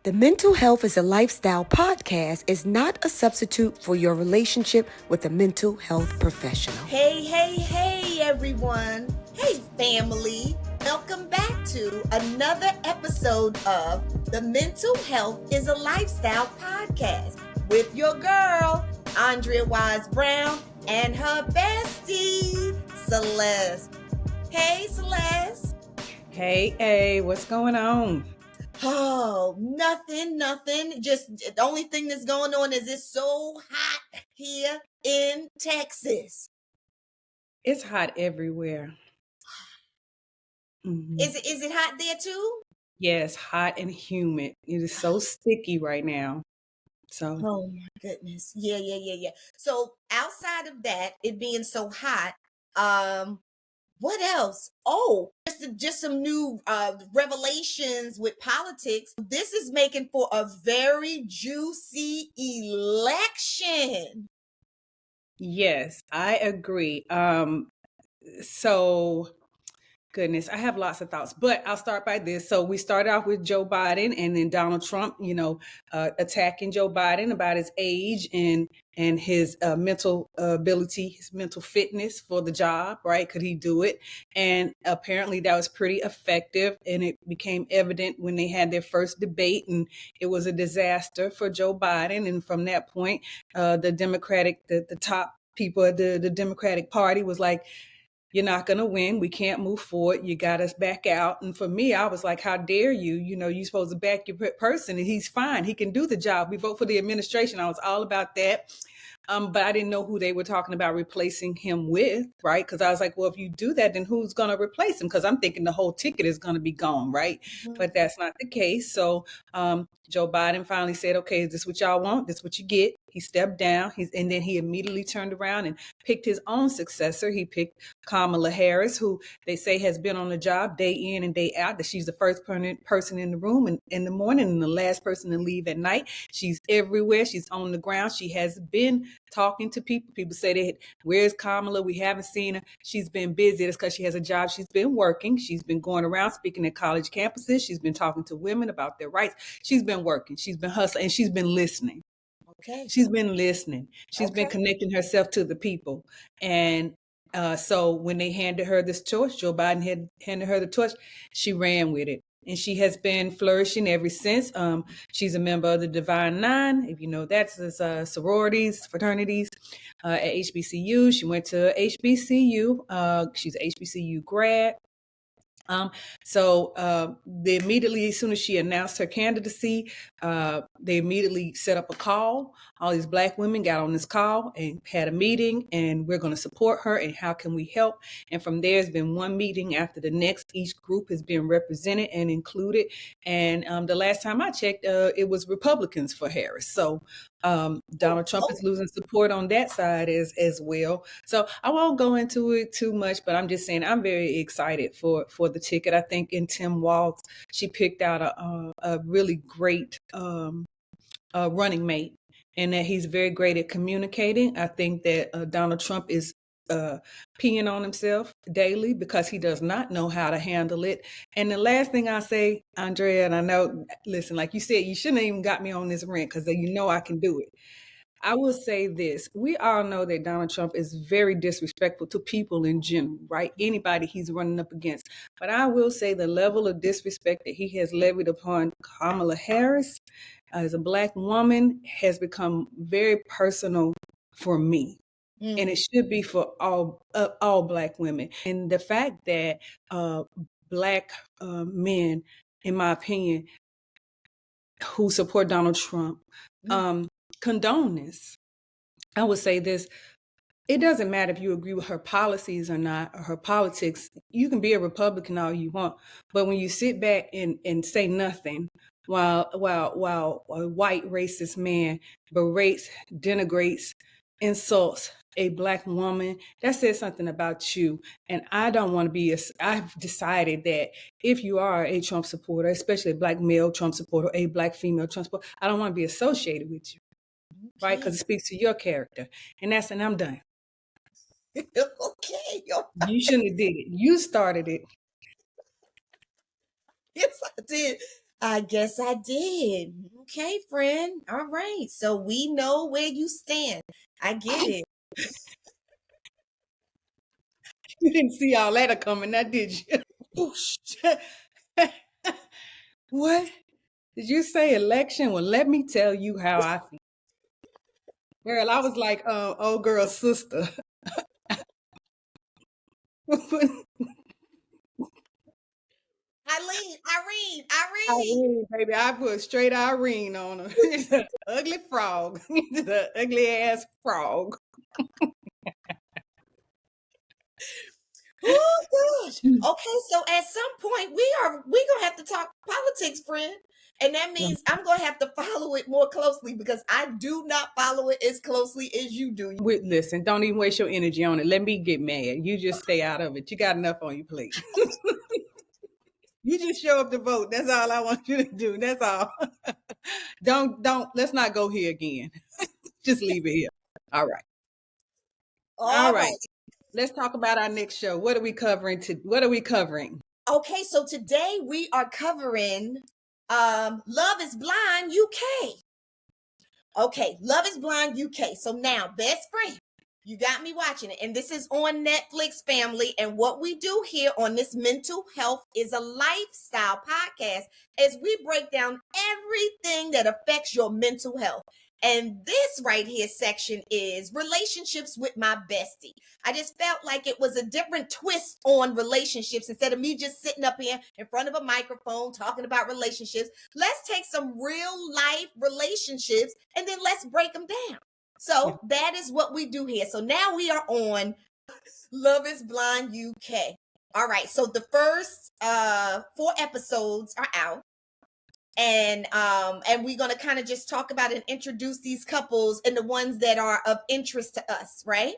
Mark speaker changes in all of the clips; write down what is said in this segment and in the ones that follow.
Speaker 1: The Mental Health is a Lifestyle podcast is not a substitute for your relationship with a mental health professional.
Speaker 2: Hey, everyone. Hey, family. Welcome back to another episode of The Mental Health is a Lifestyle podcast with your girl, Andrea Wise-Brown, and her bestie, Celeste. Hey, Celeste.
Speaker 3: Hey, what's going on?
Speaker 2: Oh, nothing. Just the only thing that's going on is it's so hot here in Texas.
Speaker 3: It's hot everywhere. Mm-hmm.
Speaker 2: Is it hot there too?
Speaker 3: Yes, hot and humid. It is so sticky right now. So,
Speaker 2: oh my goodness. Yeah. So outside of that, it being so hot, what else? Oh, just some new revelations with politics. This is making for a very juicy election.
Speaker 3: yes, I agree. So Goodness, I have lots of thoughts, but I'll start by this. So we started off with Joe Biden and then Donald Trump, attacking Joe Biden about his age and his mental ability, his mental fitness for the job, right? Could he do it? And apparently that was pretty effective. And it became evident when they had their first debate, and it was a disaster for Joe Biden. And from that point, the top people at the Democratic Party was like, you're not going to win. We can't move forward. You got us back out. And for me, I was like, how dare you? You're supposed to back your person, and he's fine. He can do the job. We vote for the administration. I was all about that. But I didn't know who they were talking about replacing him with, right? Because I was like, well, if you do that, then who's going to replace him? Because I'm thinking the whole ticket is going to be gone, right? Mm-hmm. But that's not the case. So Joe Biden finally said, okay, is this what y'all want? This is what you get. He stepped down, and then he immediately turned around and picked his own successor. He picked Kamala Harris, who they say has been on the job day in and day out, that she's the first person in the room in the morning and the last person to leave at night. She's everywhere. She's on the ground. She has been talking to people. People say, where's Kamala? We haven't seen her. She's been busy. That's because she has a job. She's been working. She's been going around speaking at college campuses. She's been talking to women about their rights. She's been working. She's been hustling, and she's been listening.
Speaker 2: Okay.
Speaker 3: She's been listening. She's been connecting herself to the people. And so when they handed her this torch, Joe Biden had handed her the torch, she ran with it. And she has been flourishing ever since. She's a member of the Divine Nine. If you know, that's sororities, fraternities at HBCU. She went to HBCU. She's an HBCU grad. They immediately, as soon as she announced her candidacy, they immediately set up a call. All these Black women got on this call and had a meeting, and we're going to support her, and how can we help? And from there, it's been one meeting after the next. Each group has been represented and included. And the last time I checked, it was Republicans for Harris. So Donald Trump is losing support on that side as well. So I won't go into it too much, but I'm just saying I'm very excited for the ticket. I think in Tim Walz, she picked out a really great running mate, and that he's very great at communicating. I think that Donald Trump is peeing on himself daily because he does not know how to handle it. And the last thing I say, Andrea, and I know, listen, like you said, you shouldn't have even got me on this rant because you know I can do it. I will say this. We all know that Donald Trump is very disrespectful to people in general, right? Anybody he's running up against. But I will say the level of disrespect that he has levied upon Kamala Harris as a Black woman has become very personal for me. And it should be for all Black women. And the fact that Black men, in my opinion, who support Donald Trump, condone this. I would say this. It doesn't matter if you agree with her policies or not, or her politics. You can be a Republican all you want. But when you sit back and say nothing while a white racist man berates, denigrates, insults a Black woman, that says something about you. And I don't want to be I've decided that if you are a Trump supporter, especially a Black male Trump supporter, a Black female Trump supporter, I don't want to be associated with you. Right? Because it speaks to your character. And I'm done.
Speaker 2: Okay.
Speaker 3: You shouldn't have did it. You started it.
Speaker 2: Yes, I did. I guess I did. Okay, friend. All right. So we know where you stand. I get it.
Speaker 3: You didn't see all that coming, now did you? What? Did you say election? Well, let me tell you how I feel. Girl, I was like, old girl's sister.
Speaker 2: Irene.
Speaker 3: Irene, baby, I put straight Irene on her. Ugly frog. The ugly ass frog.
Speaker 2: Oh gosh. Okay, so at some point we gonna have to talk politics, friend. And that means I'm gonna have to follow it more closely because I do not follow it as closely as you do.
Speaker 3: Listen, don't even waste your energy on it. Let me get mad. You just stay out of it. You got enough on your plate. You just show up to vote. That's all I want you to do. That's all. Let's not go here again. Just leave it here. All right. All
Speaker 2: All
Speaker 3: right.
Speaker 2: right.
Speaker 3: Let's talk about our next show. What are we covering? What are we covering?
Speaker 2: Okay, so today we are covering Love is Blind UK. Okay, Love is Blind UK. So now, best friend, you got me watching it. And this is on Netflix, family. And what we do here on this mental health is a lifestyle podcast as we break down everything that affects your mental health. And this right here section is relationships with my bestie. I just felt like it was a different twist on relationships instead of me just sitting up here in front of a microphone talking about relationships. Let's take some real life relationships and then let's break them down. So that is what we do here. So now we are on Love is Blind UK. All right. So the first 4 episodes are out. And we're going to kind of just talk about and introduce these couples and the ones that are of interest to us, right?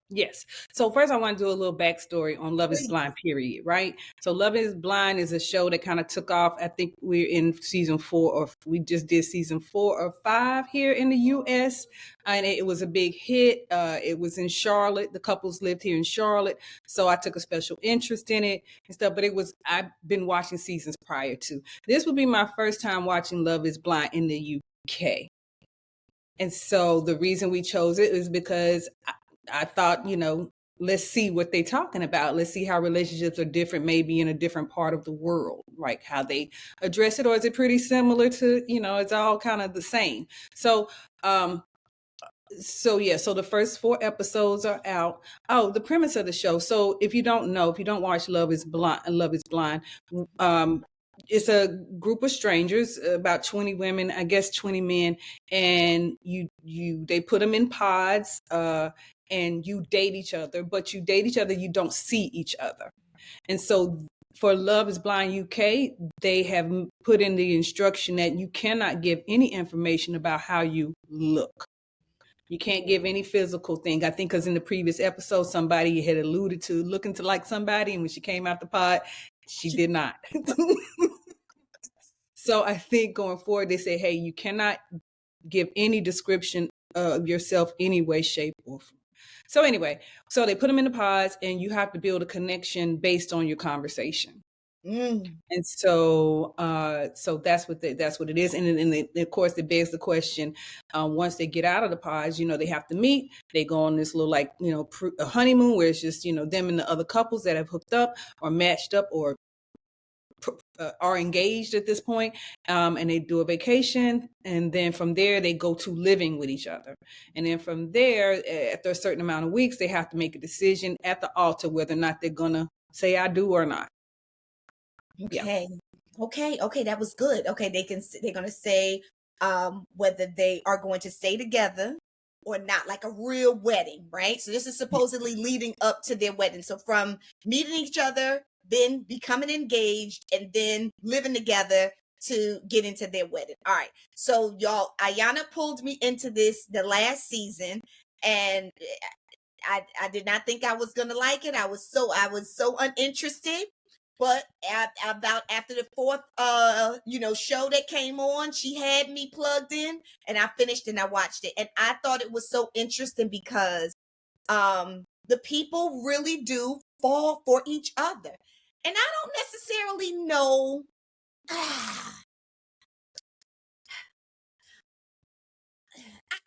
Speaker 3: Yes. So first I want to do a little backstory on Love is
Speaker 2: Please.
Speaker 3: Blind, period, right? So Love is Blind is a show that kind of took off. I think we're in season 4, or we just did season 4 or 5 here in the US. And it was a big hit. It was in Charlotte. The couples lived here in Charlotte. So I took a special interest in it and stuff. But I've been watching seasons prior to. This would be my first time watching Love is Blind in the UK. And so the reason we chose it is because I thought, let's see what they're talking about. Let's see how relationships are different, maybe in a different part of the world, like how they address it, or is it pretty similar to, it's all kind of the same. So, so the first 4 episodes are out. Oh, the premise of the show. So if you don't watch Love is Blind, it's a group of strangers, about 20 women, I guess 20 men, and they put them in pods, and you date each other, but you date each other, you don't see each other. And so for Love is Blind UK, they have put in the instruction that you cannot give any information about how you look. You can't give any physical thing. I think because in the previous episode, somebody had alluded to looking to like somebody, and when she came out the pod, she did not. So I think going forward, they say, hey, you cannot give any description of yourself any way, shape, or form. So anyway, so they put them in the pods, and you have to build a connection based on your conversation. And so that's what it is. And of course, it begs the question, once they get out of the pods, they have to meet. They go on this little, a honeymoon where it's just, them and the other couples that have hooked up or matched up or are engaged at this point, and they do a vacation, and then from there they go to living with each other, and then from there, after a certain amount of weeks, they have to make a decision at the altar whether or not they're gonna say I do or not.
Speaker 2: Okay. Yeah. Okay. That was good. Okay. They're going to say whether they are going to stay together or not, like a real wedding, right? So this is supposedly leading up to their wedding. So from meeting each other, then becoming engaged, and then living together to get into their wedding. All right. So y'all, Ayana pulled me into this the last season, and I did not think I was gonna like it. I was so uninterested. But about after the 4th show that came on, she had me plugged in, and I finished and I watched it, and I thought it was so interesting because the people really do fall for each other, and I don't necessarily know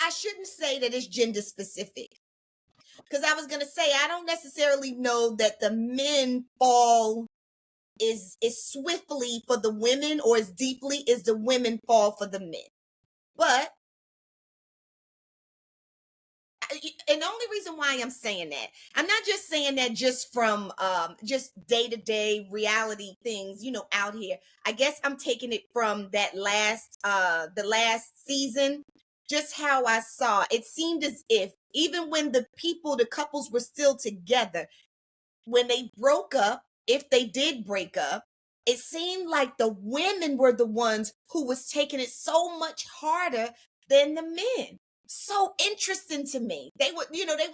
Speaker 2: I shouldn't say that it's gender specific, because I was going to say I don't necessarily know that the men fall is swiftly for the women or as deeply as the women fall for the men. But and the only reason why I'm saying that, I'm not just saying that just from just day-to-day reality things, out here. I guess I'm taking it from that the last season, just how I saw it seemed as if even when the couples were still together, when they broke up, if they did break up, it seemed like the women were the ones who was taking it so much harder than the men. So interesting to me. They were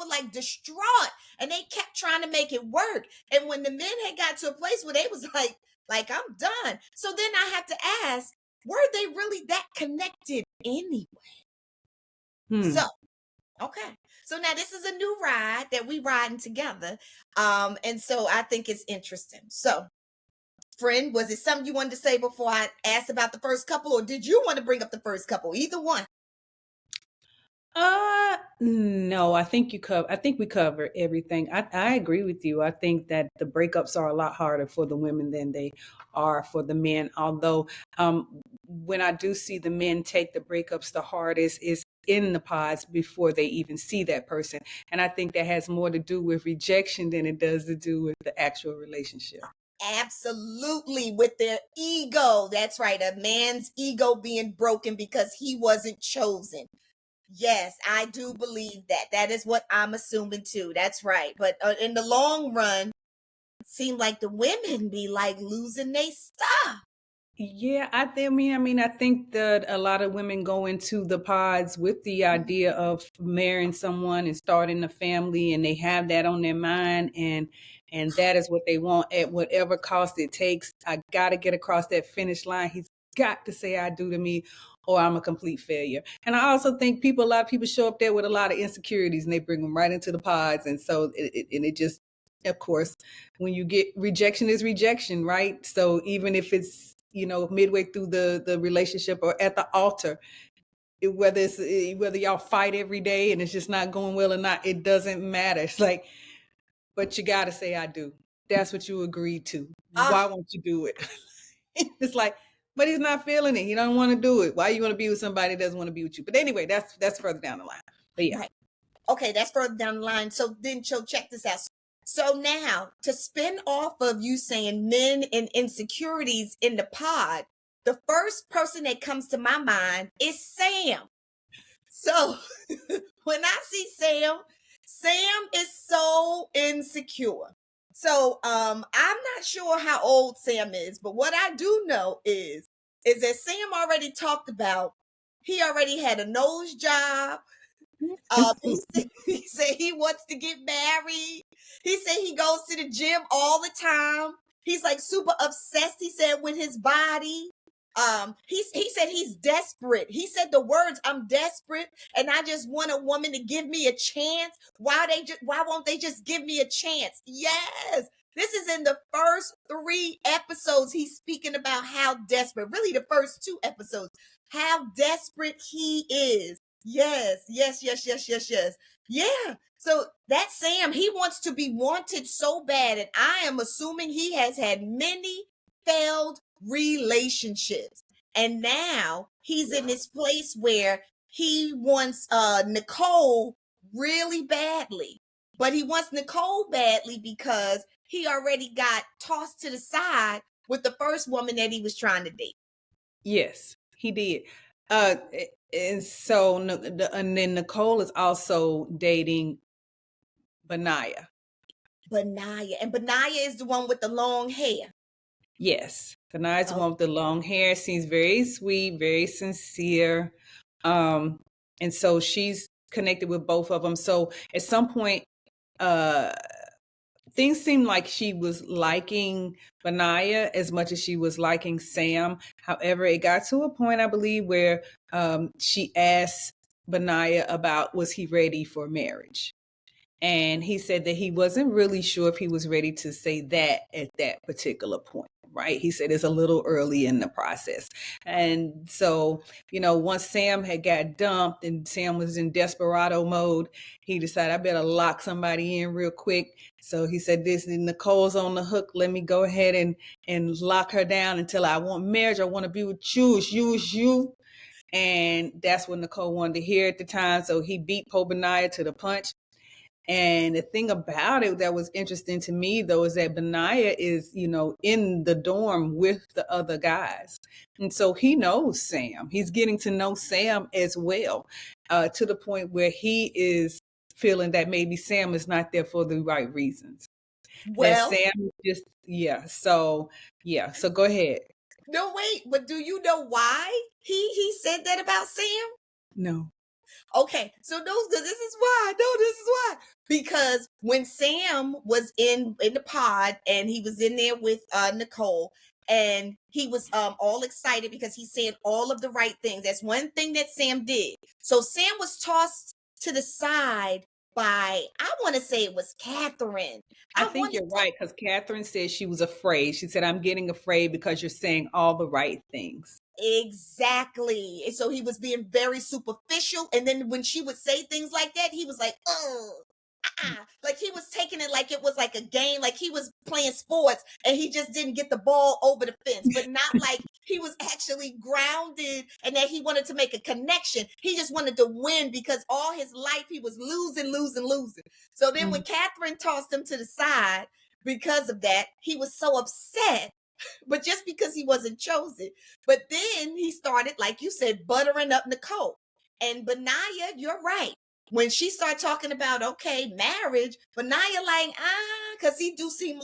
Speaker 2: like distraught, and they kept trying to make it work. And when the men had got to a place where they was like I'm done. So then I have to ask, were they really that connected anyway? So okay. So now this is a new ride that we riding together. And so I think it's interesting. So, friend, was it something you wanted to say before I asked about the first couple, or did you want to bring up the first couple? Either one.
Speaker 3: No, I think we covered everything. I agree with you. I think that the breakups are a lot harder for the women than they are for the men. Although, when I do see the men take the breakups the hardest is in the pods before they even see that person. And I think that has more to do with rejection than it does to do with the actual relationship.
Speaker 2: Absolutely, with their ego. That's right. A man's ego being broken because he wasn't chosen. Yes, I do believe that. That is what I'm assuming too. That's right. But in the long run, it seemed like the women be like losing their stuff.
Speaker 3: Yeah, I think that a lot of women go into the pods with the idea of marrying someone and starting a family, and they have that on their mind, and that is what they want at whatever cost it takes. I got to get across that finish line. He's got to say I do to me, or I'm a complete failure. And I also think a lot of people show up there with a lot of insecurities, and they bring them right into the pods, and so it just, of course, when you get rejection is rejection, right? So even if it's midway through the relationship or at the altar, whether y'all fight every day and it's just not going well or not, it doesn't matter. It's like, but you got to say I do. That's what you agreed to. Why won't you do it? It's like, but he's not feeling it. He don't want to do it. Why you want to be with somebody that doesn't want to be with you? But anyway, that's further down the line. But yeah.
Speaker 2: Right. Okay, that's further down the line. So then, check this out. So now, to spin off of you saying men and insecurities in the pod, the first person that comes to my mind is Sam. So when I see Sam is so insecure. So I'm not sure how old Sam is, but what I do know is that Sam already talked about he already had a nose job. He said he wants to get married. He said he goes to the gym all the time. He's like super obsessed, he said, with his body. He said he's desperate. He said the words, "I'm desperate and I just want a woman to give me a chance." Why won't they just give me a chance? Yes. This is in the first 3 episodes. He's speaking about how desperate, really the first 2 episodes, how desperate he is. Yes. Yeah. So that Sam, he wants to be wanted so bad. And I am assuming he has had many failed relationships. And now he's in this place where he wants Nicole really badly. But he wants Nicole badly because he already got tossed to the side with the first woman that he was trying to date.
Speaker 3: Yes, he did. And so, and then Nicole is also dating Benaya.
Speaker 2: And Benaya is the one with the long hair.
Speaker 3: Yes, Benaya's the one with the long hair. Seems very sweet, very sincere. And so she's connected with both of them. So at some point, things seemed like she was liking Benaya as much as she was liking Sam. However, it got to a point, I believe, where she asked Benaya about was he ready for marriage. And he said that he wasn't really sure if he was ready to say that at that particular point, right? He said it's a little early in the process. And so, once Sam had got dumped and Sam was in desperado mode, he decided, I better lock somebody in real quick. So he said, this Nicole's on the hook. Let me go ahead and lock her down until I want marriage. I want to be with you. It's you, it's you. And that's what Nicole wanted to hear at the time. So he beat Benaiah to the punch. And the thing about it that was interesting to me, though, is that Benaiah is, in the dorm with the other guys. And so he knows Sam. He's getting to know Sam as well, to the point where he is feeling that maybe Sam is not there for the right reasons. That
Speaker 2: Well,
Speaker 3: Sam just, So go ahead.
Speaker 2: no, wait, but do you know why he said that about Sam?
Speaker 3: No.
Speaker 2: Okay, so this is why. No, this is why. Because when Sam was in the pod and he was in there with Nicole, and he was all excited because he's saying all of the right things. That's one thing that Sam did. So Sam was tossed to the side by, I want to say it was Catherine.
Speaker 3: I think you're right, because Catherine said she was afraid. She said, I'm getting afraid because you're saying all the right things.
Speaker 2: Exactly. And so he was being very superficial. And then when she would say things like that, he was like, oh, like he was taking it like it was like a game, like he was playing sports and he just didn't get the ball over the fence, but not like he was actually grounded and that he wanted to make a connection. He just wanted to win because all his life he was losing. So then when Catherine tossed him to the side because of that, he was so upset. But just because he wasn't chosen. But then he started, like you said, buttering up Nicole. And Benaiah, you're right. When she started talking about, okay, marriage, Benaiah like, because he seemed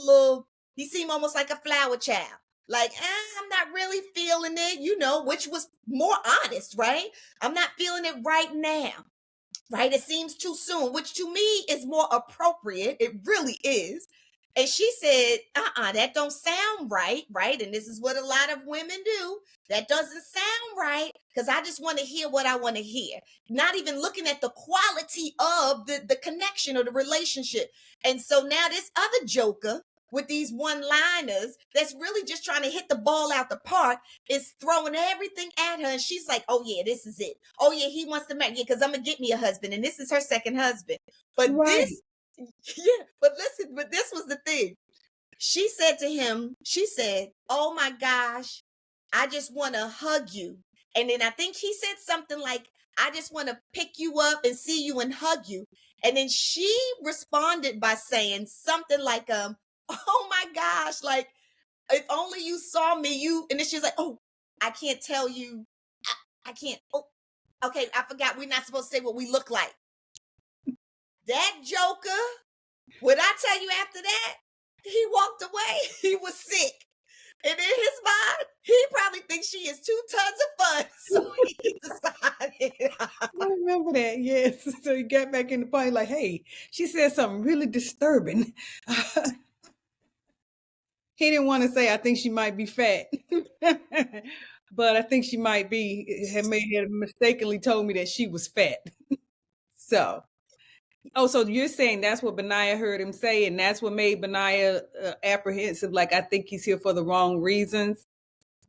Speaker 2: almost like a flower child. Like, I'm not really feeling it, which was more honest, right? I'm not feeling it right now. Right? It seems too soon, which to me is more appropriate. It really is. And she said, that don't sound right, right? And this is what a lot of women do. That doesn't sound right because I just want to hear what I want to hear. Not even looking at the quality of the connection or the relationship. And so now this other joker with these one-liners that's really just trying to hit the ball out the park is throwing everything at her. And she's like, oh, yeah, this is it. Oh, yeah, he wants to marry. Yeah, because I'm going to get me a husband. And this is her second husband. But
Speaker 3: right.
Speaker 2: but listen, but this was the thing. She said to him, oh, my gosh, I just want to hug you. And then I think he said something like, I just want to pick you up and see you and hug you. And then she responded by saying something like, oh my gosh, like, if only you saw me, and then she was like, oh, I can't tell you. I can't. Oh, okay. I forgot. We're not supposed to say what we look like. That joker, what I tell you after that, he walked away. He was sick. And in his mind, he probably thinks she is 2 tons of fun. So he decided.
Speaker 3: I remember that, yes. So he got back in the party like, hey, she said something really disturbing. He didn't want to say, I think she might be fat. But I think she might be, had mistakenly told me that she was fat. So you're saying that's what Benaiah heard him say, and that's what made Benaiah apprehensive, like, I think he's here for the wrong reasons?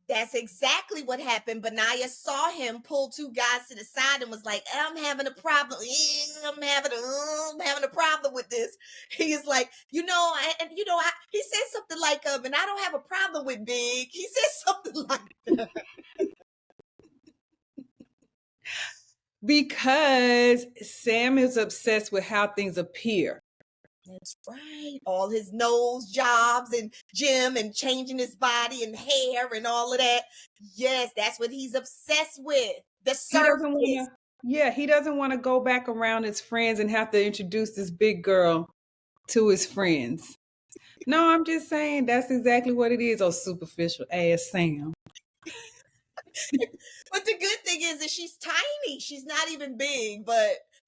Speaker 2: That's exactly what happened. Benaiah saw him pull 2 guys to the side and was like, I'm having a problem. I'm having a problem with this. He is like, he said something like, and I don't have a problem with big. He said something like that.
Speaker 3: Because Sam is obsessed with how things appear.
Speaker 2: That's right. All his nose jobs and gym and changing his body and hair and all of that. Yes, that's what he's obsessed with. The surface.
Speaker 3: He doesn't want to go back around his friends and have to introduce this big girl to his friends. No, I'm just saying that's exactly what it is. Oh, superficial ass Sam.
Speaker 2: But the good thing is that she's tiny. She's not even big,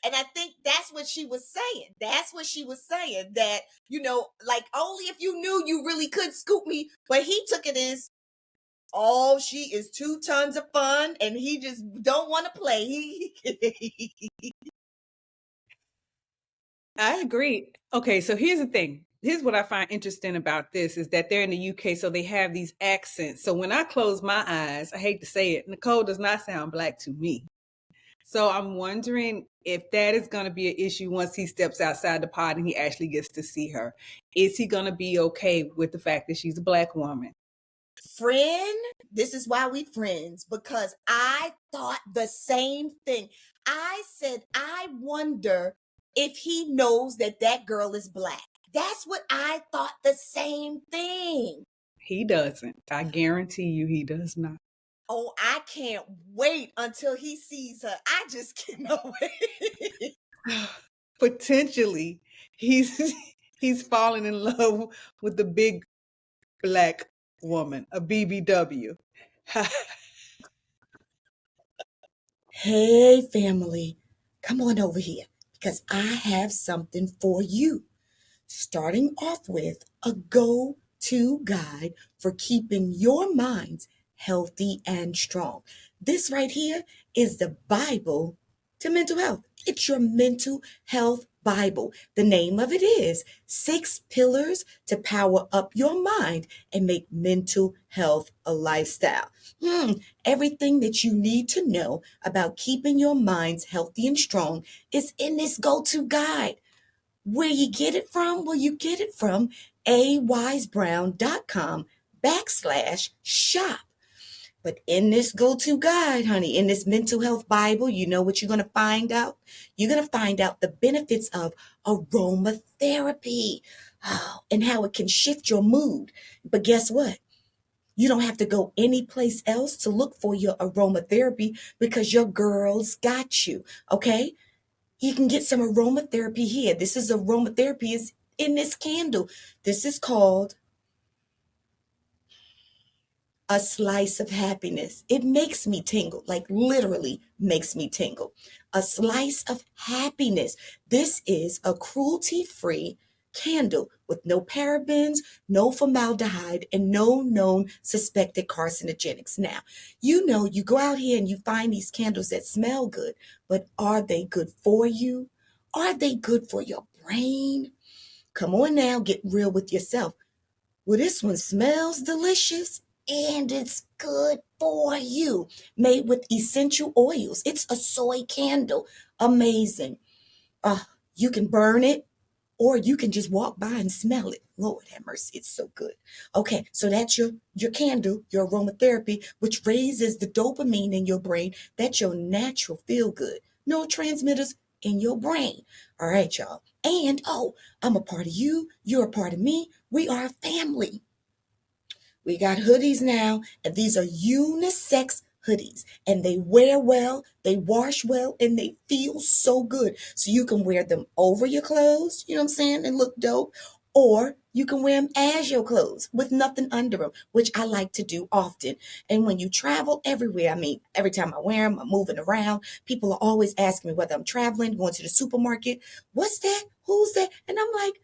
Speaker 2: and I think that's what she was saying. That, like, only if you knew you really could scoop me. But he took it as, oh, she is 2 tons of fun and he just don't want to play.
Speaker 3: I agree. Okay, so here's the thing. Here's what I find interesting about this is that they're in the UK, so they have these accents. So when I close my eyes, I hate to say it, Nicole does not sound black to me. So I'm wondering if that is going to be an issue once he steps outside the pod and he actually gets to see her. Is he going to be okay with the fact that she's a black woman?
Speaker 2: Friend, this is why we friends, because I thought the same thing. I said, I wonder if he knows that that girl is black. That's what I thought, the same thing.
Speaker 3: He doesn't. I guarantee you he does not.
Speaker 2: Oh, I can't wait until he sees her. I just cannot wait.
Speaker 3: Potentially, he's falling in love with the big black woman, a BBW.
Speaker 2: Hey, family, come on over here because I have something for you. Starting off with a go to guide for keeping your minds healthy and strong. This right here is the Bible to mental health. It's your mental health Bible. The name of it is 6 Pillars to Power Up Your Mind and Make Mental Health a Lifestyle. Everything that you need to know about keeping your minds healthy and strong is in this go to guide. Where you get it from? Well, you get it from awisebrown.com/shop. But in this go-to guide, honey, in this mental health Bible, you know what you're going to find out? You're going to find out the benefits of aromatherapy, and how it can shift your mood. But guess what? You don't have to go anyplace else to look for your aromatherapy because your girls got you, okay? You can get some aromatherapy here. This is aromatherapy is in this candle. This is called a slice of happiness. It makes me tingle, like literally makes me tingle. A slice of happiness. This is a cruelty-free candle with no parabens, no formaldehyde, and no known suspected carcinogenics. Now, you know, you go out here and you find these candles that smell good, but are they good for you? Are they good for your brain? Come on now, get real with yourself. Well, this one smells delicious and it's good for you. Made with essential oils. It's a soy candle. Amazing. You can burn it or you can just walk by and smell it. Lord have mercy, it's so good. Okay, so that's your candle, your aromatherapy, which raises the dopamine in your brain. That's your natural feel good. Neurotransmitters in your brain. All right, y'all. And I'm a part of you. You're a part of me. We are a family. We got hoodies now, and these are unisex hoodies, and they wear well, they wash well, and they feel so good. So you can wear them over your clothes, you know what I'm saying, and look dope, or you can wear them as your clothes with nothing under them, which I like to do often. And when you travel everywhere, I mean, every time I wear them, I'm moving around. People are always asking me whether I'm traveling, going to the supermarket. What's that? Who's that? And I'm like,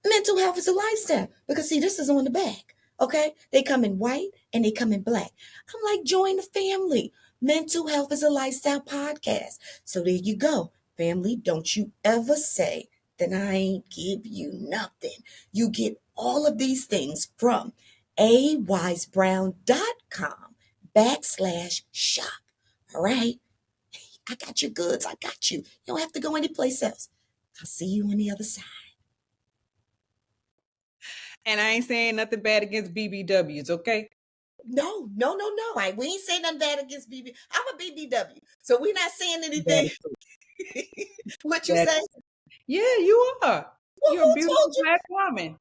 Speaker 2: mental health is a lifestyle. Because see, this is on the back. Okay, they come in white and they come in black. I'm like, join the family. Mental Health is a Lifestyle podcast. So there you go, family. Don't you ever say that I ain't give you nothing. You get all of these things from awisebrown.com/shop. All right, I got your goods. I got you. You don't have to go anyplace else. I'll see you on the other side.
Speaker 3: And I ain't saying nothing bad against BBWs, okay?
Speaker 2: No. We ain't saying nothing bad against BB. I'm a BBW, so we're not saying
Speaker 3: That
Speaker 2: anything.
Speaker 3: is true.
Speaker 2: What you
Speaker 3: That
Speaker 2: say?
Speaker 3: Yeah, you are.
Speaker 2: Well,
Speaker 3: You're a
Speaker 2: who
Speaker 3: beautiful
Speaker 2: told you?
Speaker 3: black woman.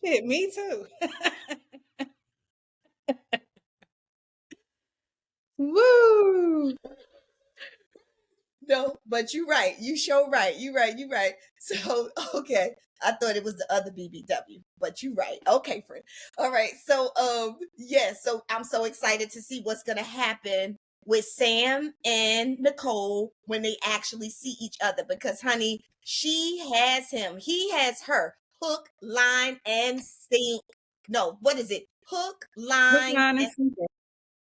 Speaker 3: Shit, me too. Woo!
Speaker 2: No, but you're right. You sure right. You right. You right. So okay, I thought it was the other BBW, but you right. Okay, friend. All right. So yeah. So I'm so excited to see what's gonna happen with Sam and Nicole when they actually see each other. Because honey, she has him. He has her. Hook, line, and sink. No, what is it? Hook,
Speaker 3: Hook,
Speaker 2: line,
Speaker 3: line, and sinker.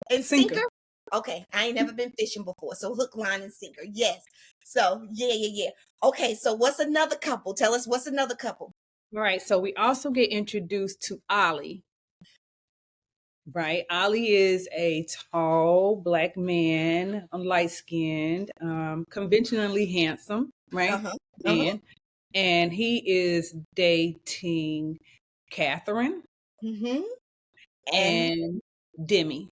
Speaker 2: and
Speaker 3: Sinker.
Speaker 2: sinker. Okay, I ain't never been fishing before, so hook, line, and sinker. Yes. So yeah. Okay, so what's another couple? Tell us what's another couple.
Speaker 3: Right. So we also get introduced to Ollie. Right. Ollie is a tall black man, light skinned, conventionally handsome, right?
Speaker 2: Uh-huh. Uh-huh.
Speaker 3: Man. And he is dating Catherine
Speaker 2: Mm-hmm. And
Speaker 3: and Demi.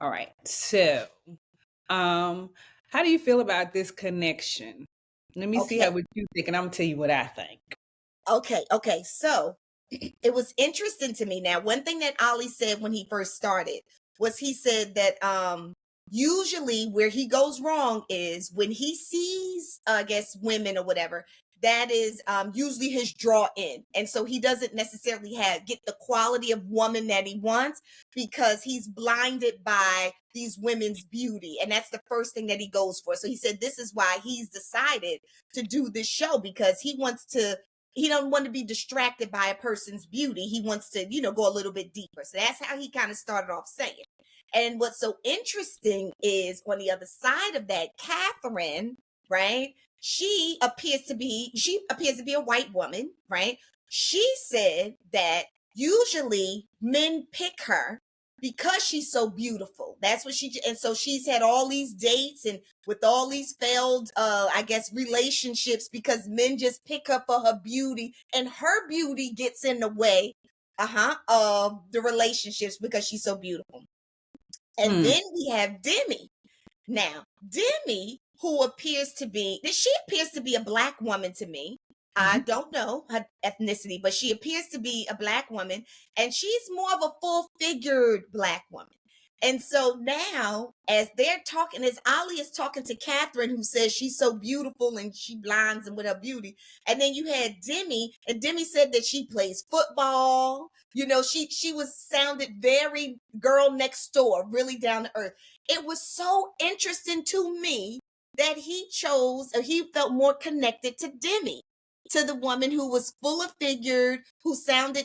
Speaker 3: All right. So, how do you feel about this connection? Let me see
Speaker 2: okay,
Speaker 3: how what you think, and I'm gonna tell you what I think.
Speaker 2: okay. So it was interesting to me. Now, one thing that Ollie said when he first started was he said that usually where he goes wrong is when he sees I guess women or whatever, that is usually his draw in. And so he doesn't necessarily get the quality of woman that he wants because he's blinded by these women's beauty. And that's the first thing that he goes for. So he said this is why he's decided to do this show, because he don't want to be distracted by a person's beauty. He wants to, go a little bit deeper. So that's how he kind of started off saying. And what's so interesting is on the other side of that, Catherine, right? She appears to be a white woman, right? She said that usually men pick her because she's so beautiful. That's what and so she's had all these dates and with all these failed I guess relationships because men just pick her for her beauty, and her beauty gets in the way of the relationships because she's so beautiful. And
Speaker 3: Hmm.
Speaker 2: then we have Demi. Now, Demi, she appears to be a black woman to me. I
Speaker 3: Mhm.
Speaker 2: don't know her ethnicity, but she appears to be a black woman, and she's more of a full-figured black woman. And so now, as they're talking, as Ali is talking to Catherine, who says she's so beautiful and she blinds him with her beauty, and then you had Demi, and Demi said that she plays football. She was sounded very girl next door, really down to earth. It was so interesting to me that he felt more connected to Demi, to the woman who was full of figured,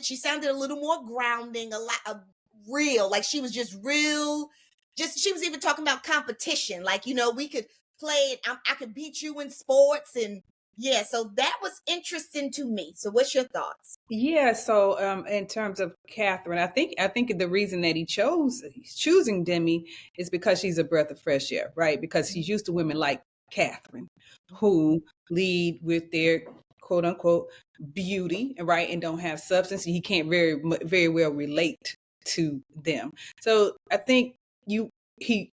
Speaker 2: she sounded a little more grounding, a lot of real, like she was just real. She was even talking about competition, like, we could play it. I could beat you in sports. And yeah, so that was interesting to me. So what's your thoughts?
Speaker 3: Yeah, so in terms of Catherine, I think the reason that he's choosing Demi is because she's a breath of fresh air, right? Because he's used to women like Catherine who lead with their quote unquote beauty, right, and don't have substance. He can't very well relate to them. So I think he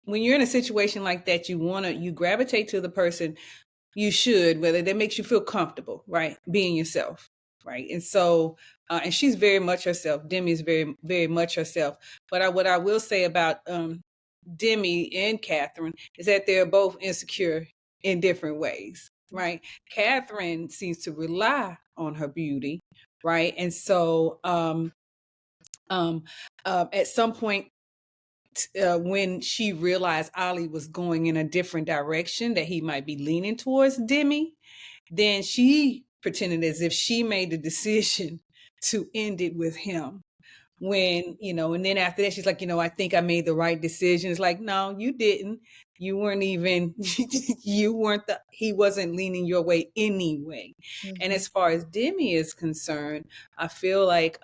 Speaker 3: when you're in a situation like that, you gravitate to the person you should, whether that makes you feel comfortable, right? Being yourself, right? And so, and she's very much herself. Demi is very, very much herself. But what I will say about Demi and Catherine is that they're both insecure in different ways, right? Catherine seems to rely on her beauty, right? And so, um, at some point, when she realized Ollie was going in a different direction, that he might be leaning towards Demi, then she pretended as if she made the decision to end it with him. And then after that, she's like, I think I made the right decision. It's like, no, you didn't. You weren't even, he wasn't leaning your way anyway. And
Speaker 2: Mhm.
Speaker 3: as far as Demi is concerned, I feel like,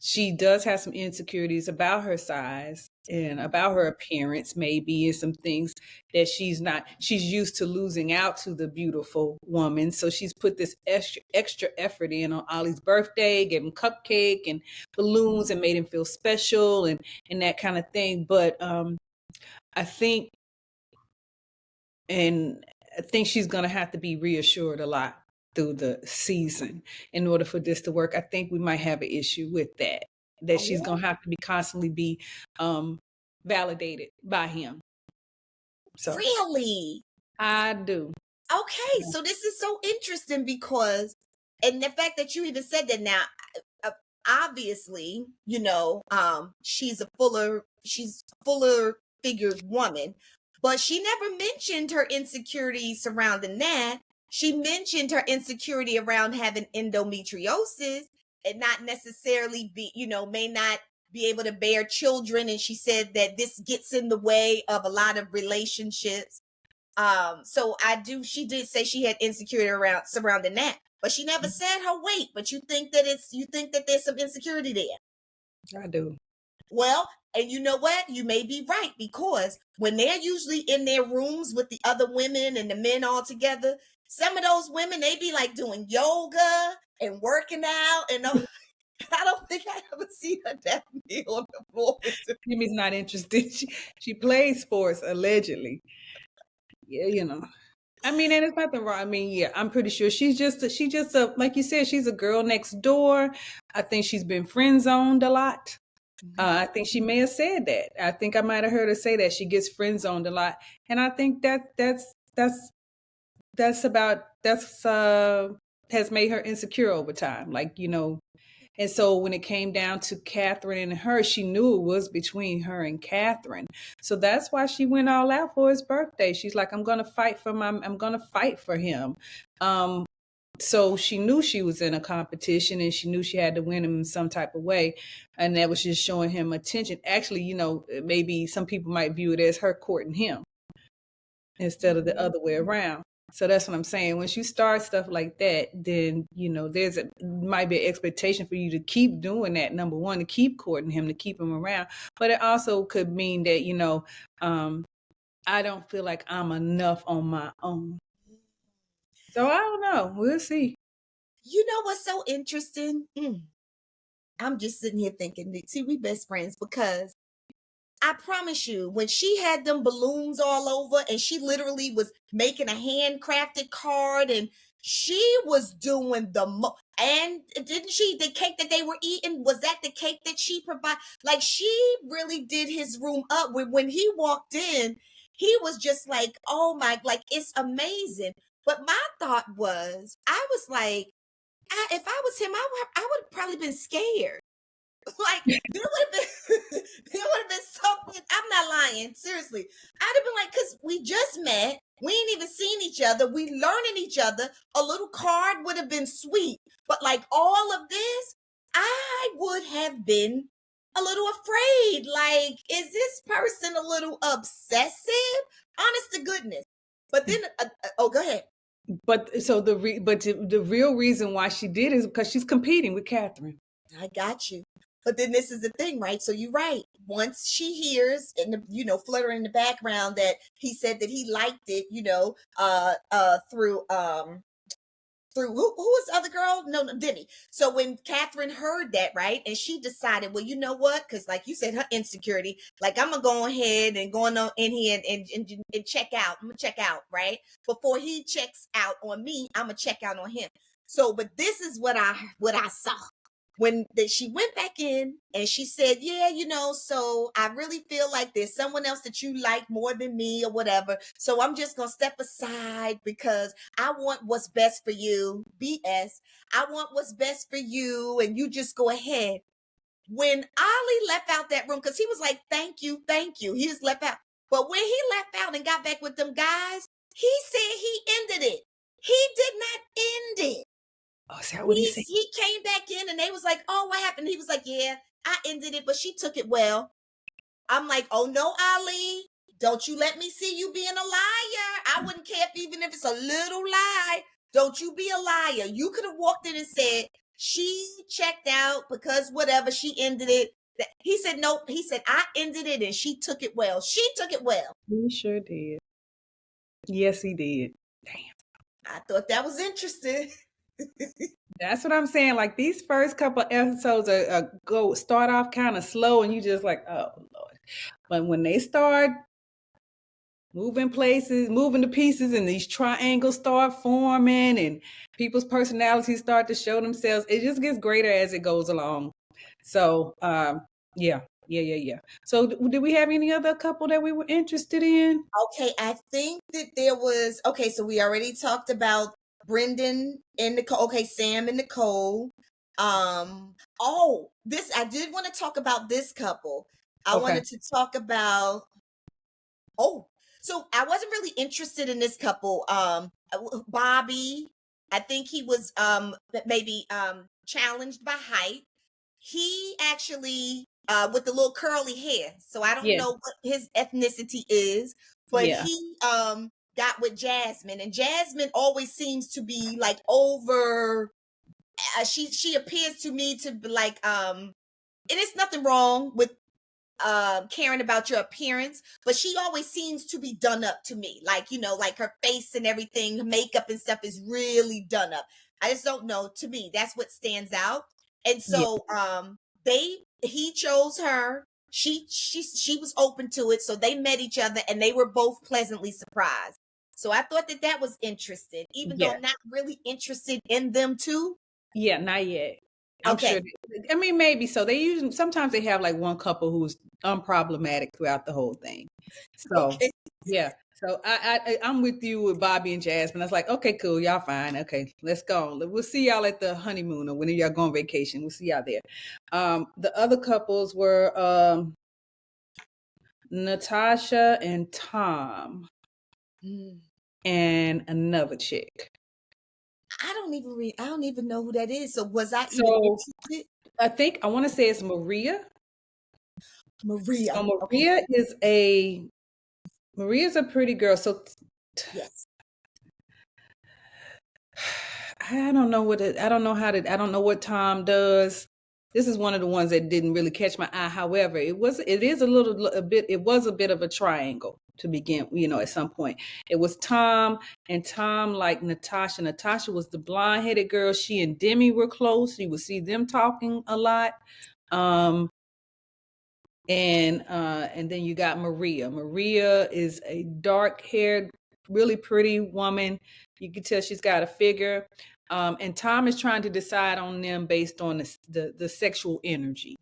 Speaker 3: she does have some insecurities about her size and about her appearance, maybe, and some things that she's used to losing out to the beautiful woman. So she's put this extra effort in on Ollie's birthday, gave him cupcake and balloons and made him feel special and that kind of thing. But I think and I think she's going to have to be reassured a lot through the season in order for this to work. I think we might have an issue with that she's
Speaker 2: Oh,
Speaker 3: going to have to be constantly be validated by him. So
Speaker 2: really?
Speaker 3: I do.
Speaker 2: Okay, so this is so interesting because, and the fact that you even said that now, uh, obviously, she's a fuller figured woman, but she never mentioned her insecurity surrounding that. She mentioned her insecurity around having endometriosis and not necessarily may not be able to bear children, and she said that this gets in the way of a lot of relationships. So she did say she had insecurity around surrounding that, but she never said her weight. But you think that there's some insecurity there?
Speaker 3: I do.
Speaker 2: Well, and you know what? You may be right, because when they're usually in their rooms with the other women and the men all together, some of those women, they be like doing yoga and working out, and I don't think I ever see her down there on the floor.
Speaker 3: Kimmy's not interested. She plays sports allegedly. Yeah, you know. I mean, and there's nothing wrong. I mean, yeah, I'm pretty sure she's just a like you said, she's a girl next door. I think she's been friend zoned a lot. I think she may have said that. I think I might have heard her say that she gets friend zoned a lot, and I think that's has made her insecure over time. Like, you know, and so when it came down to Catherine and her, she knew it was between her and Catherine. So that's why she went all out for his birthday. She's like, I'm gonna fight for him. So she knew she was in a competition, and she knew she had to win him in some type of way. And that was just showing him attention. Actually, you know, maybe some people might view it as her courting him instead of the other way around. So that's what I'm saying. Once you start stuff like that, then, you know, might be an expectation for you to keep doing that. Number one, to keep courting him, to keep him around. But it also could mean that, you know, I don't feel like I'm enough on my own. So I don't know. We'll see.
Speaker 2: You know what's so interesting? I'm just sitting here thinking, see, we best friends, because I promise you, when she had them balloons all over, and she literally was making a handcrafted card, and she was doing and didn't she, the cake that they were eating, was that the cake that she provided? Like, she really did his room up. When he walked in, he was just like, oh my, like, it's amazing. But my thought was, I was like, if I was him, I would have probably been scared. Like, there would have been something. I'm not lying, seriously. I'd have been like, because we just met, we ain't even seen each other, we learning each other. A little card would have been sweet, but like all of this, I would have been a little afraid. Like, is this person a little obsessive? Honest to goodness. But then, oh, go ahead.
Speaker 3: But so the real reason why she did is because she's competing with Catherine.
Speaker 2: I got you. But then this is the thing, right? So you're right. Once she hears, in the, you know, fluttering in the background, that he said that he liked it, you know, through who was the other girl? No, Demi. So when Catherine heard that, right, and she decided, well, you know what? Because like you said, her insecurity, like, I'm gonna go ahead and go on in here and check out. I'm gonna check out, right? Before he checks out on me, I'm gonna check out on him. So, but this is what I saw. When she went back in and she said, yeah, you know, so I really feel like there's someone else that you like more than me or whatever. So I'm just going to step aside because I want what's best for you. BS. I want what's best for you. And you just go ahead. When Ali left out that room, because he was like, thank you. He just left out. But when he left out and got back with them guys, he said he ended it. He did not end it.
Speaker 3: Oh, is that what he said?
Speaker 2: He came back in and they was like, oh, what happened? He was like, yeah, I ended it, but she took it well. I'm like, oh no, Ali, don't you let me see you being a liar. I wouldn't care even if it's a little lie. Don't you be a liar. You could have walked in and said, she checked out because whatever, she ended it. He said, nope. He said, I ended it and she took it well. She took it well.
Speaker 3: He sure did. Yes, he did. Damn.
Speaker 2: I thought that was interesting.
Speaker 3: That's what I'm saying. Like, these first couple episodes start off kind of slow, and you just like, oh Lord. But when they start moving places, moving to pieces, and these triangles start forming, and people's personalities start to show themselves, it just gets greater as it goes along. So, yeah. So, did we have any other couple that we were interested in?
Speaker 2: Okay, I think that there was. Okay, so we already talked about Brendan and Nicole. Okay, Sam and Nicole. This I did want to talk about this couple. I wanted to talk about. So I wasn't really interested in this couple. Bobby, I think he was maybe challenged by height. He actually with the little curly hair. So I don't
Speaker 3: Yeah.
Speaker 2: know what his ethnicity is, but
Speaker 3: Yeah.
Speaker 2: he got with Jasmine, and Jasmine always seems to be like over. She appears to me to be like and it's nothing wrong with caring about your appearance, but she always seems to be done up to me. Like, you know, like her face and everything, her makeup and stuff is really done up. I just don't know. To me, that's what stands out. And
Speaker 3: Yeah.
Speaker 2: so he chose her. She was open to it. So they met each other and they were both pleasantly surprised. So I thought that that was interesting, even though
Speaker 3: Yeah.
Speaker 2: I'm not really interested in them too.
Speaker 3: Yeah, not yet. I'm sure.
Speaker 2: Okay.
Speaker 3: I mean, maybe so. They usually sometimes they have like one couple who's unproblematic throughout the whole thing. So
Speaker 2: Okay.
Speaker 3: yeah. So I'm with you with Bobby and Jasmine. I was like, okay, cool, y'all fine. Okay, let's go. We'll see y'all at the honeymoon or when y'all go on vacation. We'll see y'all there. The other couples were Natasha and Tom
Speaker 2: Mm.
Speaker 3: and another chick.
Speaker 2: I don't even know who that is. So was I even
Speaker 3: So
Speaker 2: interested?
Speaker 3: I want to say it's Maria.
Speaker 2: Maria.
Speaker 3: So
Speaker 2: Okay.
Speaker 3: Maria's a pretty girl. So
Speaker 2: Yes.
Speaker 3: I don't know I don't know what Tom does. This is one of the ones that didn't really catch my eye. However, it was a bit of a triangle to begin, at some point. It was Tom and Tom like Natasha. Natasha was the blonde-headed girl. She and Demi were close. You would see them talking a lot. And then you got Maria. Maria is a dark-haired, really pretty woman. You can tell she's got a figure. And Tom is trying to decide on them based on the sexual energy.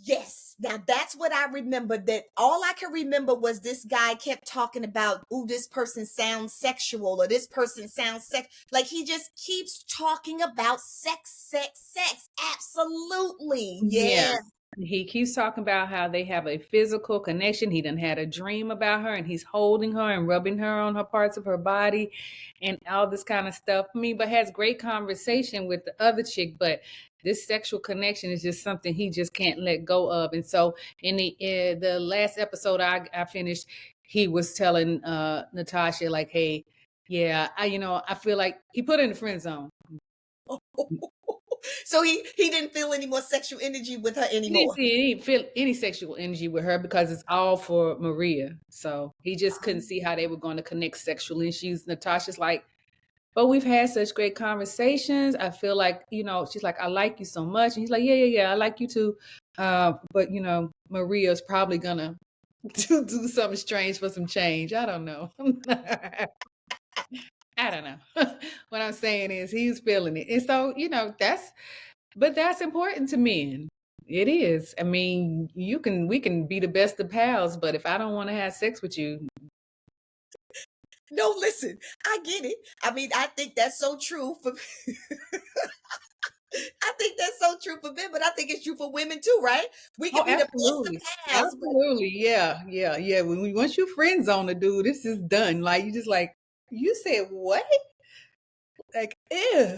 Speaker 2: Yes. Now that's what I remember. That all I can remember was this guy kept talking about, "Ooh, this person sounds sexual," or "This person sounds sex." Like he just keeps talking about sex, sex, sex. Absolutely.
Speaker 3: Yeah.
Speaker 2: Yeah.
Speaker 3: He keeps talking about how they have a physical connection. He done had a dream about her and he's holding her and rubbing her on her parts of her body and all this kind of stuff. I mean, but has great conversation with the other chick, but this sexual connection is just something he just can't let go of. And so in the last episode I finished, he was telling Natasha like, hey, yeah, I feel like he put her in the friend zone.
Speaker 2: So he didn't feel any more sexual energy with her anymore.
Speaker 3: He didn't feel any sexual energy with her because it's all for Maria. So he just couldn't see how they were going to connect sexually. And Natasha's like, but we've had such great conversations. I feel like, she's like, I like you so much. And he's like, yeah, I like you too. But Maria's probably gonna do something strange for some change. I don't know. I don't know. What I'm saying is he's feeling it. And so, that's important to men. It is. I mean, we can be the best of pals, but if I don't want to have sex with you.
Speaker 2: No, listen, I get it. I mean, I think that's so true for I think that's so true for men, but I think it's true for women too, right? We
Speaker 3: Oh,
Speaker 2: can be the best of
Speaker 3: absolutely.
Speaker 2: pals, but
Speaker 3: Absolutely. Yeah. Once you friend zone a dude, this is done. Like, you just like, you said what? Like, ew,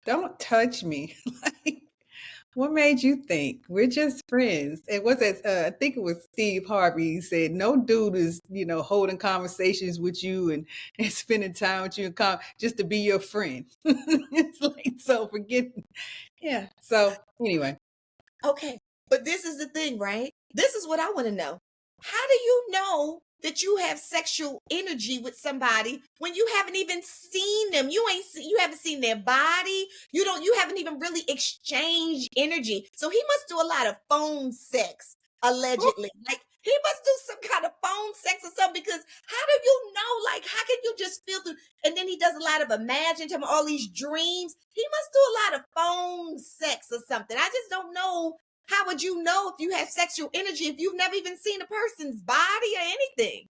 Speaker 3: don't touch me. Like, what made you think we're just friends? It was I think it was Steve Harvey. He said, no dude is, holding conversations with you and spending time with you just to be your friend. It's like, so forget. Yeah. So anyway.
Speaker 2: okay. But this is the thing, right? This is what I want to know. How do you know that you have sexual energy with somebody when you haven't even seen them? You haven't seen their body. You haven't even really exchanged energy. So he must do a lot of phone sex, allegedly. Like he must do some kind of phone sex or something, because how do you know? Like, how can you just feel through? And then he does a lot of imagine all these dreams. He must do a lot of phone sex or something. I just don't know. How would you know if you have sexual energy if you've never even seen a person's body or anything?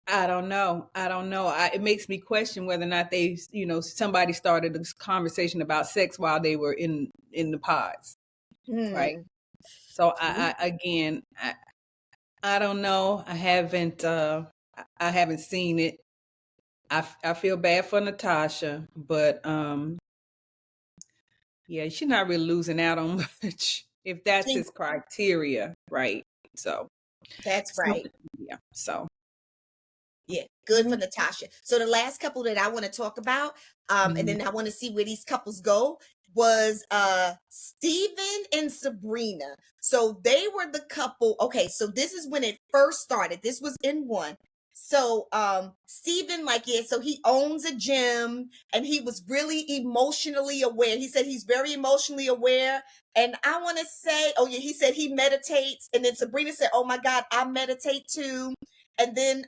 Speaker 3: I don't know. It makes me question whether or not somebody started this conversation about sex while they were in the pods, right?
Speaker 2: Hmm.
Speaker 3: So I don't know. I haven't seen it. I feel bad for Natasha, but yeah, she's not really losing out on much. if that's
Speaker 2: She-
Speaker 3: his criteria, right? So,
Speaker 2: that's right.
Speaker 3: yeah. So,
Speaker 2: Yeah, good for
Speaker 3: mhm,
Speaker 2: Natasha. So the last couple that I want to talk about, and
Speaker 3: mhm.
Speaker 2: then I want to see where these couples go, was Stephen and Sabrina. So they were the couple. Okay, so this is when it first started. This was in one. So Stephen, like, yeah, so he owns a gym and he was really emotionally aware. He said he's very emotionally aware. And I want to say, oh yeah, he said he meditates. And then Sabrina said, oh my God, I meditate too. And then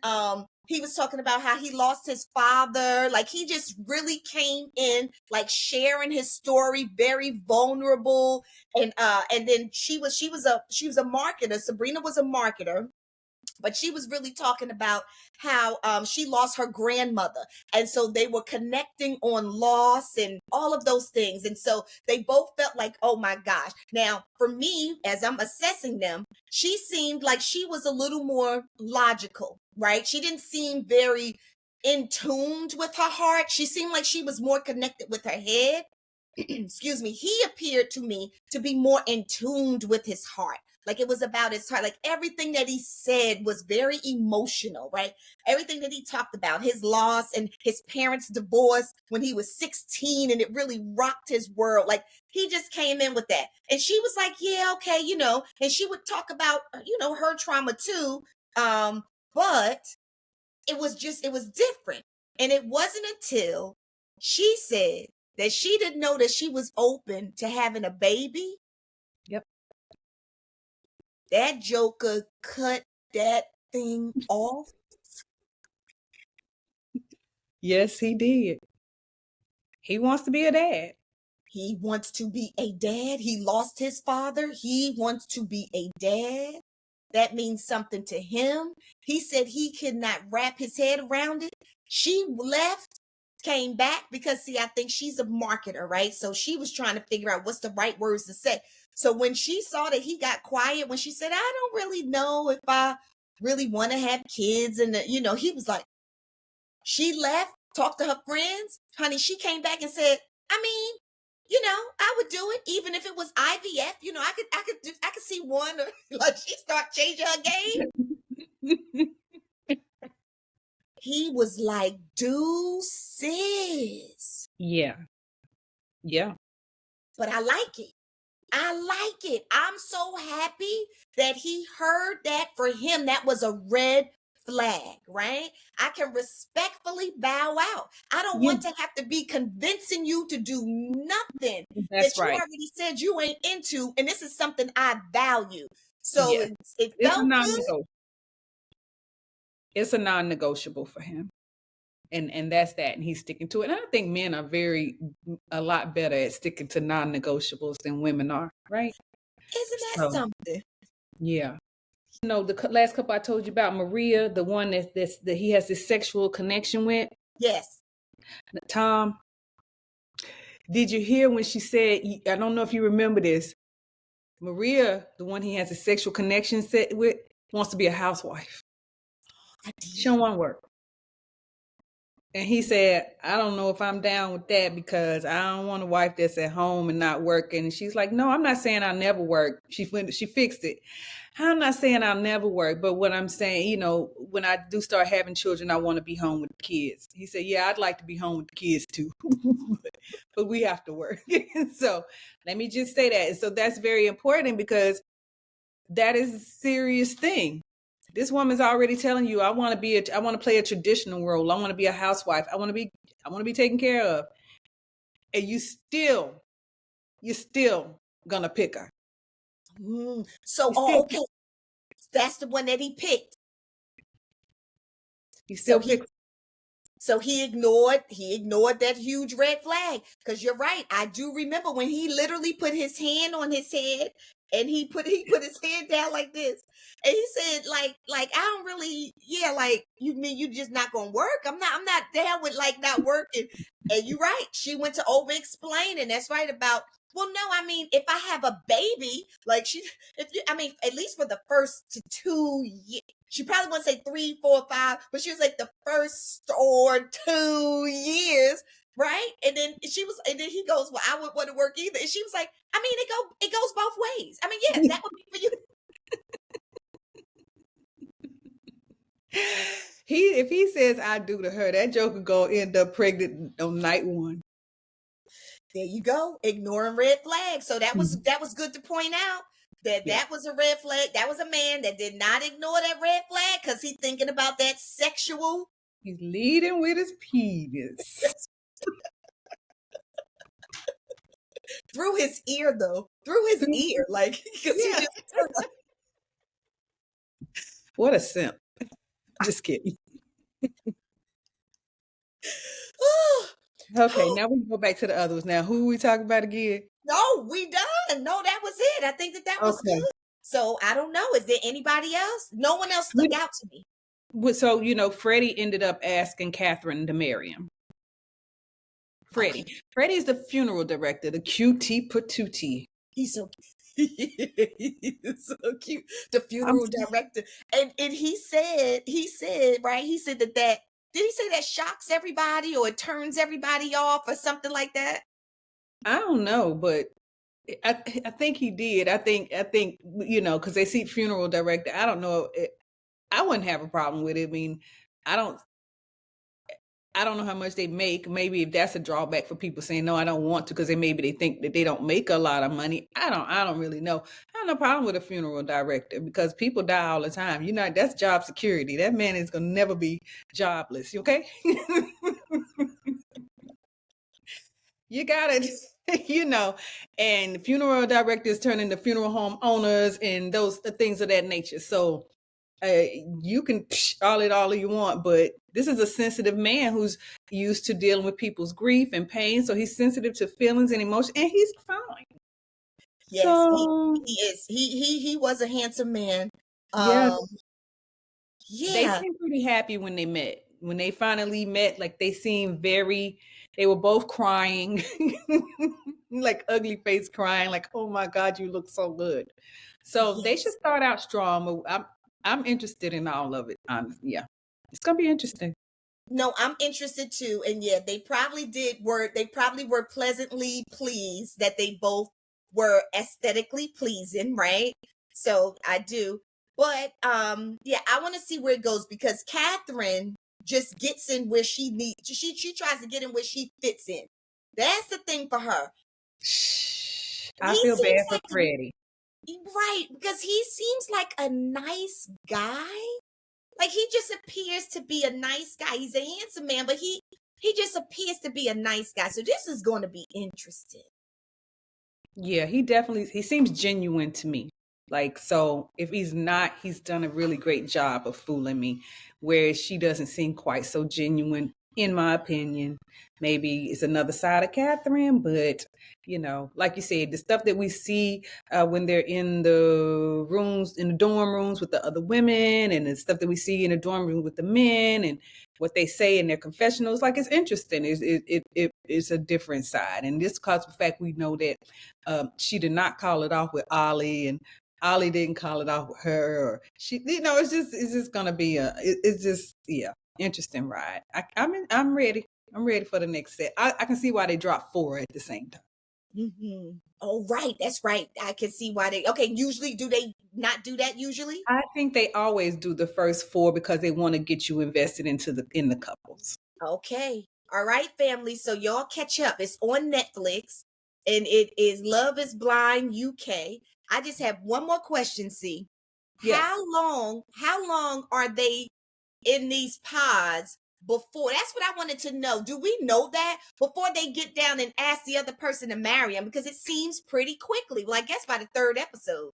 Speaker 2: he was talking about how he lost his father. Like, he just really came in, like, sharing his story, very vulnerable. And then she was a marketer. Sabrina was a marketer, but she was really talking about how she lost her grandmother, and so they were connecting on loss and all of those things. And so they both felt like, oh my gosh. Now for me, as I'm assessing them, she seemed like she was a little more logical, right? She didn't seem very in tuned with her heart. She seemed like she was more connected with her head. Excuse me. He appeared to me to be more in tuned with his heart. Like, it was about his heart. Like, everything that he said was very emotional, right? Everything that he talked about, his loss and his parents' divorce when he was 16, and it really rocked his world. Like, he just came in with that. And she was like, yeah, okay, and she would talk about, her trauma too. But it was different. And it wasn't until she said that she didn't know that she was open to having a baby.
Speaker 3: Yep.
Speaker 2: That joker cut that thing off.
Speaker 3: Yes, he did. He wants to be a dad.
Speaker 2: He wants to be a dad. He lost his father. He wants to be a dad. That means something to him. He said he could not wrap his head around it. She left, came back because, see, I think she's a marketer, right? So she was trying to figure out what's the right words to say. So when she saw that he got quiet, when she said, I don't really know if I really want to have kids, and he was like, she left, talked to her friends. Honey, she came back and said, I mean, I would do it even if it was IVF. I could see one. Like, she start changing her game. He was like, deuces.
Speaker 3: Yeah. Yeah.
Speaker 2: But I like it. I like it. I'm so happy that he heard that. For him, that was a red flag, right? I can respectfully bow out. I don't
Speaker 3: Yeah.
Speaker 2: want to have to be convincing you to do nothing
Speaker 3: That's
Speaker 2: that you
Speaker 3: right.
Speaker 2: already said you ain't into. And this is something I value. So
Speaker 3: Yeah.
Speaker 2: it
Speaker 3: It's a
Speaker 2: felt good.
Speaker 3: non-negotiable. It's a non-negotiable for him. And that's that. And he's sticking to it. And I think men are a lot better at sticking to non-negotiables than women are, right?
Speaker 2: Isn't that
Speaker 3: So,
Speaker 2: something?
Speaker 3: yeah. The last couple I told you about, Maria, the one that he has this sexual connection with,
Speaker 2: Yes.
Speaker 3: Tom. Did you hear when she said, I don't know if you remember this, Maria, the one he has a sexual connection set with, wants to be a housewife.
Speaker 2: I
Speaker 3: She
Speaker 2: did.
Speaker 3: don't want to work. And he said, I don't know if I'm down with that because I don't want a wife that's at home and not working. And she's like, no, I'm not saying I'll never work. She fixed it. I'm not saying I'll never work, but what I'm saying, when I do start having children, I want to be home with the kids. He said, yeah, I'd like to be home with the kids too, but we have to work. So let me just say that. So that's very important because that is a serious thing. This woman's already telling you, I want to play a traditional role. I want to be a housewife. I want to be taken care of. And you're still gonna pick her.
Speaker 2: So, okay. That's the one that he picked.
Speaker 3: You still pick.
Speaker 2: So he ignored that huge red flag. Because you're right. I do remember when he literally put his hand on his head and he put his hand down like this. And he said, like, I don't really, yeah, like, you mean you just not gonna work? I'm not down with, like, not working. And you're right. She went to over explain, and that's right about, well, no, I mean, if I have a baby, like, at least for the first 2 years, she probably wouldn't say 3, 4, 5, but she was like the first or 2 years, right? And then he goes, well, I wouldn't want to work either. And she was like, I mean, it goes both ways. I mean, yeah, that would be for you.
Speaker 3: If he says I do to her, that joker gonna end up pregnant on night one.
Speaker 2: There you go, ignoring red flags. So that was good to point out that was a red flag. That was a man that did not ignore that red flag because he's thinking about that sexual.
Speaker 3: He's leading with his penis.
Speaker 2: Through his ear, though. Through his ear. Like, because he just.
Speaker 3: What a simp. Just kidding. Okay, now we go back to the others. Now, who we talking about again?
Speaker 2: No, we done. No, that was it. I think that was good. So I don't know. Is there anybody else? No one else stuck out to me.
Speaker 3: So, Freddie ended up asking Catherine to marry him. Freddie. Okay. Freddie's the funeral director, the QT patootie.
Speaker 2: He's so he's so cute. The funeral director. And he said, right? He said that did he say that shocks everybody or it turns everybody off or something like that?
Speaker 3: I don't know, but I think he did. I think because they see funeral director. I don't know. I wouldn't have a problem with it. I mean, I don't know how much they make. Maybe if that's a drawback for people saying no, I don't want to, because they think that they don't make a lot of money. I don't really know. I have no problem with a funeral director because people die all the time. That's job security. That man is gonna never be jobless. Okay. You gotta, and funeral directors turn into funeral home owners and those things of that nature. So you can all you want, but this is a sensitive man who's used to dealing with people's grief and pain. So he's sensitive to feelings and emotions, and he's fine.
Speaker 2: Yes, so, he is. He was a handsome man.
Speaker 3: Yeah. They seemed pretty happy when they met. When they finally met, like they were both crying, like ugly face crying, like, oh my God, you look so good. So they should start out strong. I'm interested in all of it. Yeah, it's gonna be interesting.
Speaker 2: No, I'm interested too. And yeah, they probably were pleasantly pleased that they both were aesthetically pleasing, right? So I do. But yeah, I want to see where it goes because Catherine just gets in where she needs. She tries to get in where she fits in. That's the thing for her.
Speaker 3: I feel bad for Freddie.
Speaker 2: Right, because he seems like a nice guy. Like he just appears to be a nice guy. He's a handsome man, but he just appears to be a nice guy. So this is going to be interesting.
Speaker 3: Yeah, he seems genuine to me. Like, so if he's not, he's done a really great job of fooling me, whereas she doesn't seem quite so genuine, in my opinion. Maybe it's another side of Catherine, but, like you said, the stuff that we see when they're in the dorm rooms with the other women, and the stuff that we see in the dorm room with the men, and what they say in their confessionals, like, it's interesting. It's a different side. And this because of the fact we know that she did not call it off with Ollie, and Ollie didn't call it off with her, or she, it's just gonna be interesting ride. I'm ready. I'm ready for the next set. I can see why they dropped 4 at the same time.
Speaker 2: Mm-hmm. Oh, right. That's right. I can see why usually do they not do that usually?
Speaker 3: I think they always do the first 4 because they want to get you invested in the couples.
Speaker 2: Okay. All right, family. So y'all catch up. It's on Netflix and it is Love is Blind UK. I just have one more question, C. Yes. How long are they in these pods before? That's what I wanted to know. Do we know that before they get down and ask the other person to marry them? Because it seems pretty quickly. Well, I guess by the 3rd episode.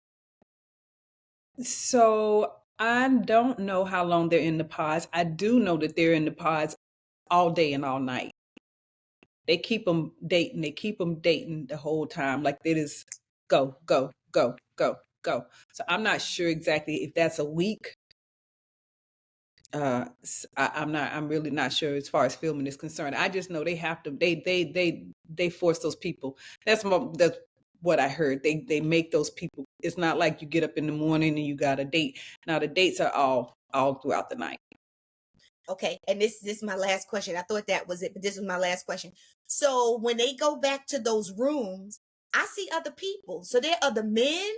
Speaker 3: So I don't know how long they're in the pods. I do know that they're in the pods all day and all night. They keep them dating. They keep them dating the whole time. Like it is go, go, go, go, go. So I'm not sure exactly if that's a week. I'm really not sure as far as filming is concerned. I just know they have to, they force those people. That's what I heard. They make those people. It's not like you get up in the morning and you got a date. Now the dates are all throughout the night.
Speaker 2: Okay. And this is my last question. I thought that was it, but this was my last question. So when they go back to those rooms, I see other people. So there are other men.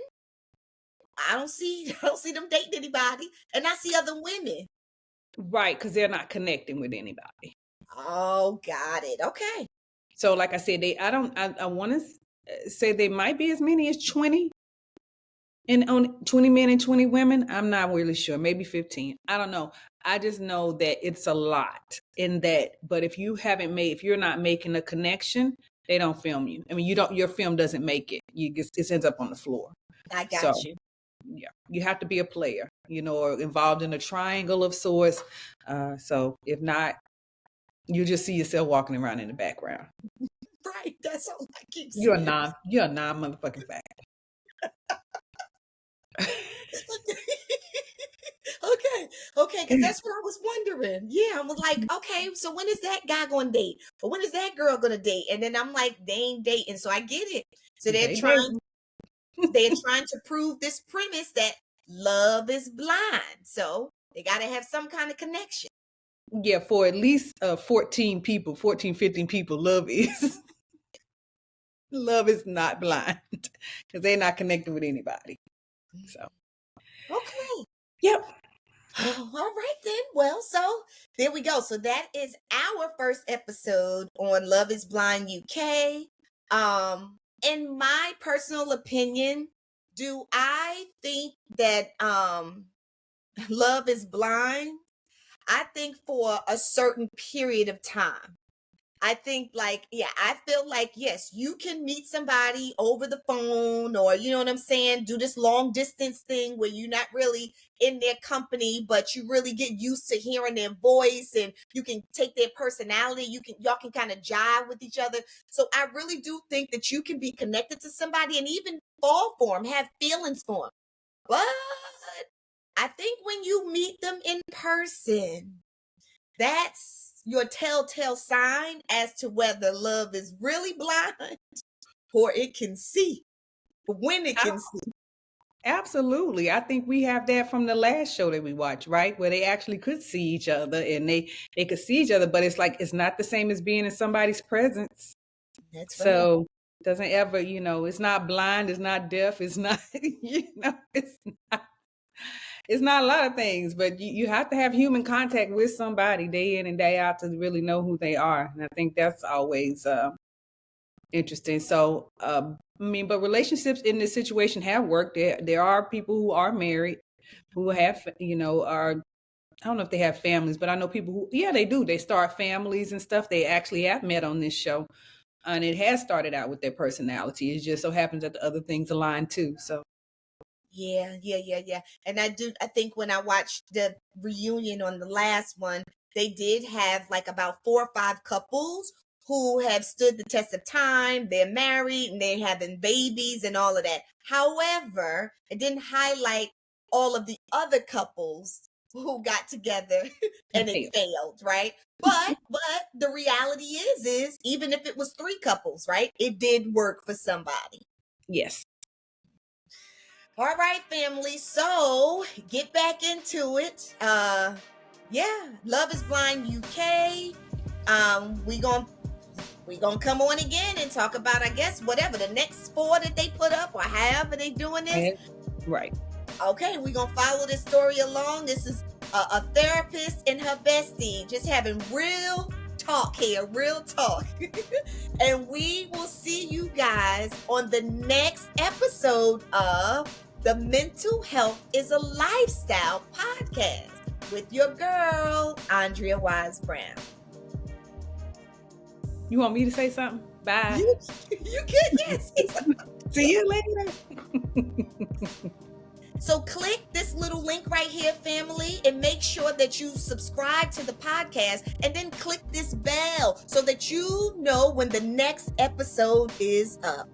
Speaker 2: I don't see them dating anybody, and I see other women.
Speaker 3: Right, because they're not connecting with anybody.
Speaker 2: Oh, got it. Okay.
Speaker 3: So like I said, I want to say they might be as many as 20 and on 20 men and 20 women. I'm not really sure, maybe 15. I don't know. I just know that it's a lot in that. But if you're not making a connection, they don't film you. I mean, your film doesn't make it. It ends up on the floor.
Speaker 2: I got
Speaker 3: So,
Speaker 2: you.
Speaker 3: yeah, you have to be a player, or involved in a triangle of sorts. So if not, you just see yourself walking around in the background.
Speaker 2: Right. That's all I keep
Speaker 3: You're
Speaker 2: saying.
Speaker 3: a non-motherfucking fact.
Speaker 2: Okay, because that's what I was wondering. Yeah, I was like, okay, so when is that guy going to date? Or when is that girl going to date? And then I'm like, they ain't dating, so I get it. So they're trying to prove this premise that love is blind. So they got to have some kind of connection.
Speaker 3: Yeah, for at least 14, 15 people, love is not blind because they're not connecting with anybody. So,
Speaker 2: okay.
Speaker 3: Yep.
Speaker 2: Oh, all right then. Well, so there we go. So that is our first episode on Love is Blind UK. In my personal opinion, do I think that love is blind? I think for a certain period of time. I think I feel like, yes, you can meet somebody over the phone or, you know what I'm saying? Do this long distance thing where you're not really in their company, but you really get used to hearing their voice and you can take their personality. Y'all can kind of jive with each other. So I really do think that you can be connected to somebody and even fall for them, have feelings for them. But I think when you meet them in person, that's your telltale sign as to whether love is really blind or it can see. When it can see.
Speaker 3: Absolutely. I think we have that from the last show that we watched, right? Where they actually could see each other and they could see each other, but it's not the same as being in somebody's presence.
Speaker 2: That's
Speaker 3: right. So it doesn't ever, it's not blind, it's not deaf, it's not, it's not a lot of things, but you have to have human contact with somebody day in and day out to really know who they are. And I think that's always interesting. So, but relationships in this situation have worked. There are people who are married, who have, I don't know if they have families, but I know people who, yeah, they do. They start families and stuff. They actually have met on this show. And it has started out with their personality. It just so happens that the other things align too. So.
Speaker 2: Yeah. And I think when I watched the reunion on the last one, they did have like about 4 or 5 couples who have stood the test of time. They're married and they're having babies and all of that. However, it didn't highlight all of the other couples who got together and it failed, right? But the reality is even if it was 3 couples, right? It did work for somebody.
Speaker 3: Yes.
Speaker 2: All right, family. So get back into it. Love is Blind UK. We gonna come on again and talk about, I guess, whatever the next 4 that they put up or however they doing this.
Speaker 3: Right.
Speaker 2: Okay, we're gonna follow this story along. This is a therapist and her bestie just having real talk here, real talk. And we will see you guys on the next episode of the Mental Health is a Lifestyle podcast with your girl, Andrea Wise-Brown.
Speaker 3: You want me to say something? Bye.
Speaker 2: You can, yes.
Speaker 3: See you later.
Speaker 2: So click this little link right here, family, and make sure that you subscribe to the podcast and then click this bell so that you know when the next episode is up.